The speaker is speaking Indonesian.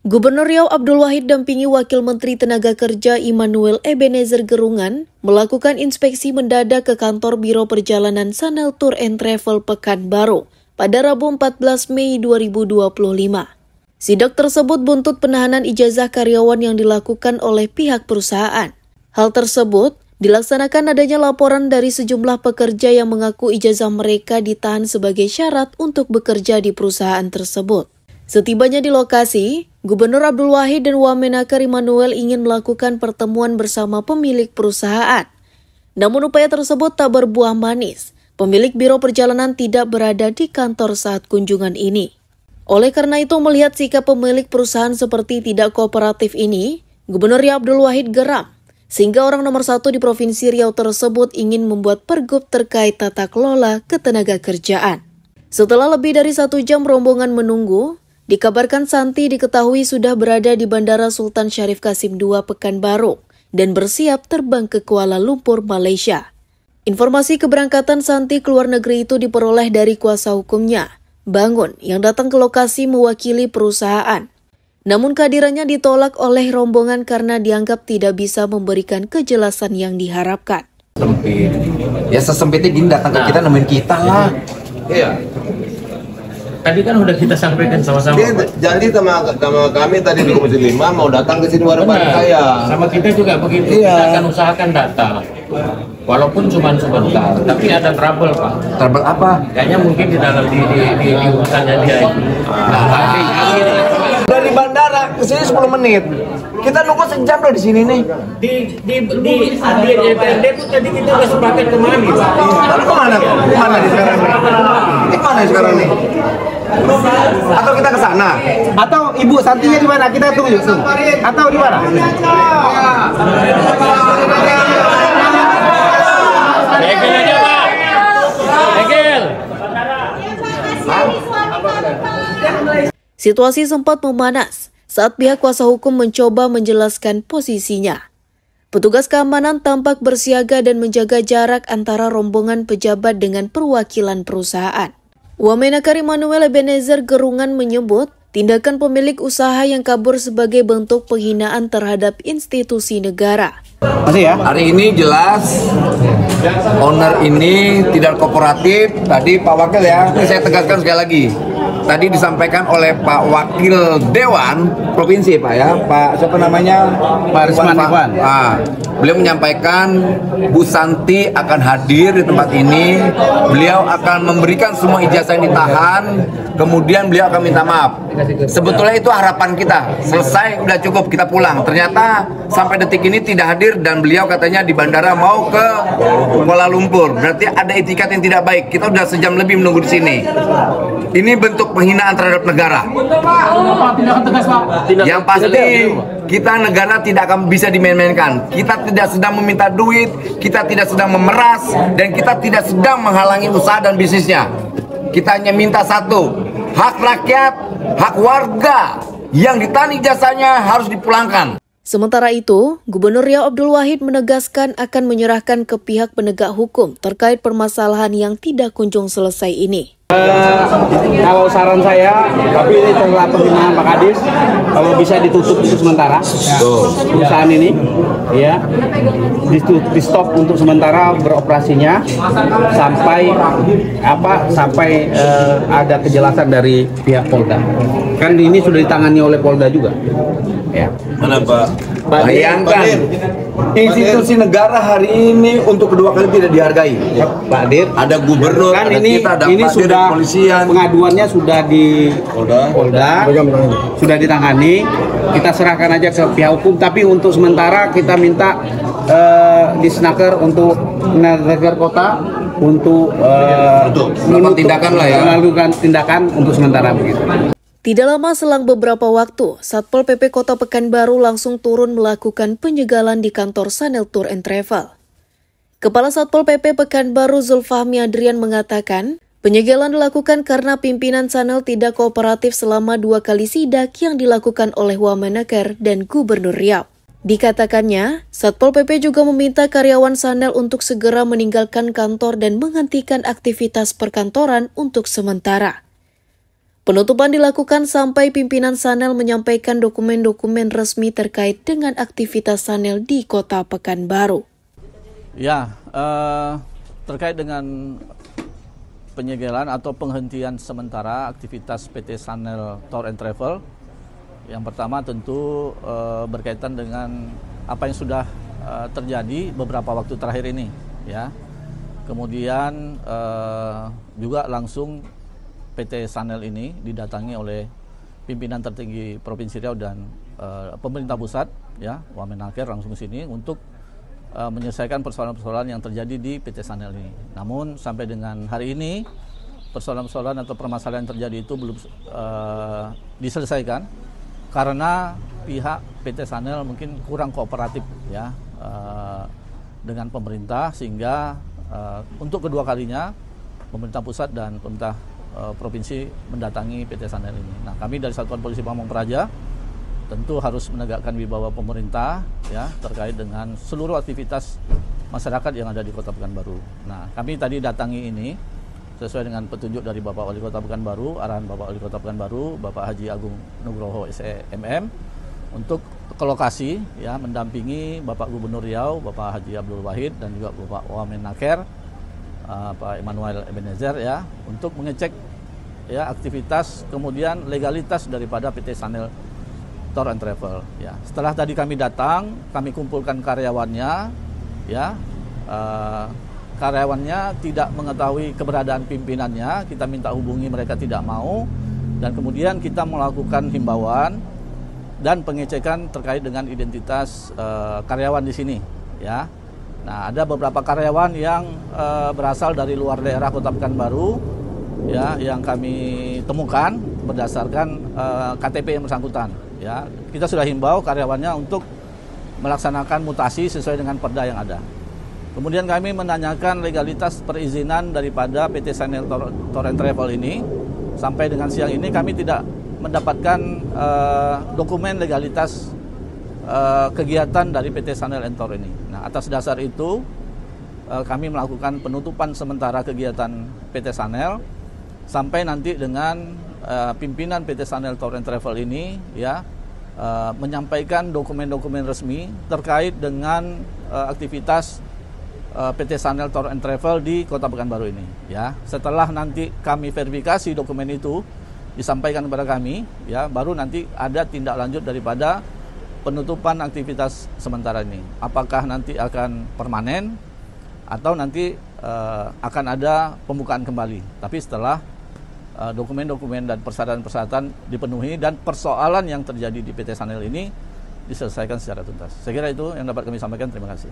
Gubernur Riau Abdul Wahid dampingi Wakil Menteri Tenaga Kerja Immanuel Ebenezer Gerungan melakukan inspeksi mendadak ke kantor Biro Perjalanan Sanel Tour and Travel Pekanbaru pada Rabu 14 Mei 2025. Sidak tersebut buntut penahanan ijazah karyawan yang dilakukan oleh pihak perusahaan. Hal tersebut dilaksanakan adanya laporan dari sejumlah pekerja yang mengaku ijazah mereka ditahan sebagai syarat untuk bekerja di perusahaan tersebut. Setibanya di lokasi, Gubernur Abdul Wahid dan Wamenakar Immanuel ingin melakukan pertemuan bersama pemilik perusahaan. Namun upaya tersebut tak berbuah manis. Pemilik biro perjalanan tidak berada di kantor saat kunjungan ini. Oleh karena itu, melihat sikap pemilik perusahaan seperti tidak kooperatif ini, Gubernur Riau Abdul Wahid geram. Sehingga orang nomor 1 di Provinsi Riau tersebut ingin membuat pergub terkait tata kelola ketenaga kerjaan. Setelah lebih dari 1 jam rombongan menunggu, dikabarkan Santi diketahui sudah berada di Bandara Sultan Syarif Qasim II Pekanbaru dan bersiap terbang ke Kuala Lumpur, Malaysia. Informasi keberangkatan Santi ke luar negeri itu diperoleh dari kuasa hukumnya, Bangun, yang datang ke lokasi mewakili perusahaan. Namun kehadirannya ditolak oleh rombongan karena dianggap tidak bisa memberikan kejelasan yang diharapkan. Sempit. Ya sesempitnya gini, datang ke kita nemuin kita lah. Iya. Tadi kan udah kita sampaikan sama-sama. Dia janji sama kami tadi di Komisi 5 mau datang ke sini bareng saya. Sama kita juga begitu. Iya. Kita akan usahakan datang. Walaupun cuma sebentar, tapi ada trouble, Pak. Trouble apa? Kayaknya mungkin di dalam di urusannya dia itu. Dari bandara ke sini 10 menit. Kita nunggu sejam loh di sini nih. Di DPRD pun tadi kita udah sepakat kemana, Pak? Lalu kemana? Kemana di sekarang nih? Ini kemana sekarang nih? Atau kita ke sana? Atau Ibu Santinya di mana? Kita tunggu yuk. Atau di mana? Egel aja, Pak. Egel. Situasi sempat memanas saat pihak kuasa hukum mencoba menjelaskan posisinya. Petugas keamanan tampak bersiaga dan menjaga jarak antara rombongan pejabat dengan perwakilan perusahaan. Wamenakar Immanuel Ebenezer Gerungan menyebut tindakan pemilik usaha yang kabur sebagai bentuk penghinaan terhadap institusi negara. Masih ya? Hari ini jelas owner ini tidak kooperatif. Tadi Pak Wakil ya, ini saya tegaskan sekali lagi. Tadi disampaikan oleh Pak Wakil Dewan Provinsi, Pak ya, Pak siapa namanya? Pak Risman Iwan. Beliau menyampaikan Bu Santi akan hadir di tempat ini. Beliau akan memberikan semua ijazah yang ditahan. Kemudian beliau akan minta maaf. Sebetulnya itu harapan kita. Selesai, udah cukup, kita pulang. Ternyata sampai detik ini tidak hadir dan beliau katanya di bandara mau ke Kuala Lumpur. Berarti ada etikat yang tidak baik. Kita udah sejam lebih menunggu di sini. Ini bentuk penghinaan terhadap negara. Yang pasti kita negara tidak akan bisa dimain-mainkan. Kita tidak sedang meminta duit, kita tidak sedang memeras, dan kita tidak sedang menghalangi usaha dan bisnisnya. Kita hanya minta satu, hak rakyat, hak warga yang ditahan ijazahnya harus dipulangkan. Sementara itu, Gubernur Riau Abdul Wahid menegaskan akan menyerahkan ke pihak penegak hukum terkait permasalahan yang tidak kunjung selesai ini. Kalau saran saya, tapi ini setelah pembinaan Pak Kadis, kalau bisa ditutup untuk sementara perusahaan ini, ya, di-stop untuk sementara beroperasinya sampai ada kejelasan dari pihak Polda. Kan ini sudah ditangani oleh Polda juga. Ya. Mana Pak? Bayangkan institusi negara hari ini untuk kedua kali tidak dihargai. Pak Dir, ada gubernur, kan ada ini, kita, ada ini Pak Dir, sudah polisian. pengaduannya sudah di Polda, sudah ditangani. Kita serahkan aja ke pihak hukum. Tapi untuk sementara kita minta di Snaker untuk Snaker Kota untuk melakukan tindakan lah ya. Melakukan tindakan untuk sementara begitu. Tidak lama selang beberapa waktu, Satpol PP Kota Pekanbaru langsung turun melakukan penyegalan di kantor Sanel Tour and Travel. Kepala Satpol PP Pekanbaru Zulfahmi Adrian mengatakan, penyegalan dilakukan karena pimpinan Sanel tidak kooperatif selama 2 kali sidak yang dilakukan oleh Wamenakar dan Gubernur Riau. Dikatakannya, Satpol PP juga meminta karyawan Sanel untuk segera meninggalkan kantor dan menghentikan aktivitas perkantoran untuk sementara. Penutupan dilakukan sampai pimpinan Sanel menyampaikan dokumen-dokumen resmi terkait dengan aktivitas Sanel di Kota Pekanbaru. Ya, terkait dengan penyegelan atau penghentian sementara aktivitas PT Sanel Tour and Travel, yang pertama tentu berkaitan dengan apa yang sudah terjadi beberapa waktu terakhir ini, ya. Kemudian juga langsung PT Sanel ini didatangi oleh pimpinan tertinggi Provinsi Riau dan pemerintah pusat, ya, Wamenaker langsung ke sini untuk menyelesaikan persoalan-persoalan yang terjadi di PT Sanel ini. Namun sampai dengan hari ini persoalan-persoalan atau permasalahan yang terjadi itu belum diselesaikan karena pihak PT Sanel mungkin kurang kooperatif, ya, dengan pemerintah, sehingga untuk kedua kalinya pemerintah pusat dan pemerintah provinsi mendatangi PT Sanel ini. Nah, kami dari Satuan Polisi Pamong Praja tentu harus menegakkan wibawa pemerintah, ya, terkait dengan seluruh aktivitas masyarakat yang ada di Kota Pekanbaru. Nah, kami tadi datangi ini sesuai dengan petunjuk dari Bapak Wali Kota Pekanbaru, arahan Bapak Wali Kota Pekanbaru, Bapak Haji Agung Nugroho SEMM, untuk ke lokasi, ya, mendampingi Bapak Gubernur Riau, Bapak Haji Abdul Wahid, dan juga Bapak Wamenaker, Pak Emmanuel Ebenezer, ya, untuk mengecek, ya, aktivitas kemudian legalitas daripada PT Sanel Tour and Travel, ya. Setelah tadi kami datang, kami kumpulkan karyawannya, ya, karyawannya tidak mengetahui keberadaan pimpinannya, kita minta hubungi, mereka tidak mau, dan kemudian kita melakukan himbauan dan pengecekan terkait dengan identitas karyawan di sini, ya. Nah, ada beberapa karyawan yang berasal dari luar daerah Kota Pekanbaru, ya, yang kami temukan berdasarkan KTP yang bersangkutan, ya. Kita sudah himbau karyawannya untuk melaksanakan mutasi sesuai dengan perda yang ada. Kemudian kami menanyakan legalitas perizinan daripada PT Sanel Tour and Travel ini. Sampai dengan siang ini kami tidak mendapatkan dokumen legalitas kegiatan dari PT Sanel and Tour ini. Nah, atas dasar itu kami melakukan penutupan sementara kegiatan PT Sanel sampai nanti dengan pimpinan PT Sanel Tour and Travel ini, ya, menyampaikan dokumen-dokumen resmi terkait dengan aktivitas PT Sanel Tour and Travel di Kota Pekanbaru ini, ya. Setelah nanti kami verifikasi dokumen itu disampaikan kepada kami, ya, baru nanti ada tindak lanjut daripada penutupan aktivitas sementara ini. Apakah nanti akan permanen atau nanti akan ada pembukaan kembali. Tapi setelah dokumen-dokumen dan persyaratan-persyaratan dipenuhi dan persoalan yang terjadi di PT Sanel ini diselesaikan secara tuntas. Saya kira itu yang dapat kami sampaikan. Terima kasih.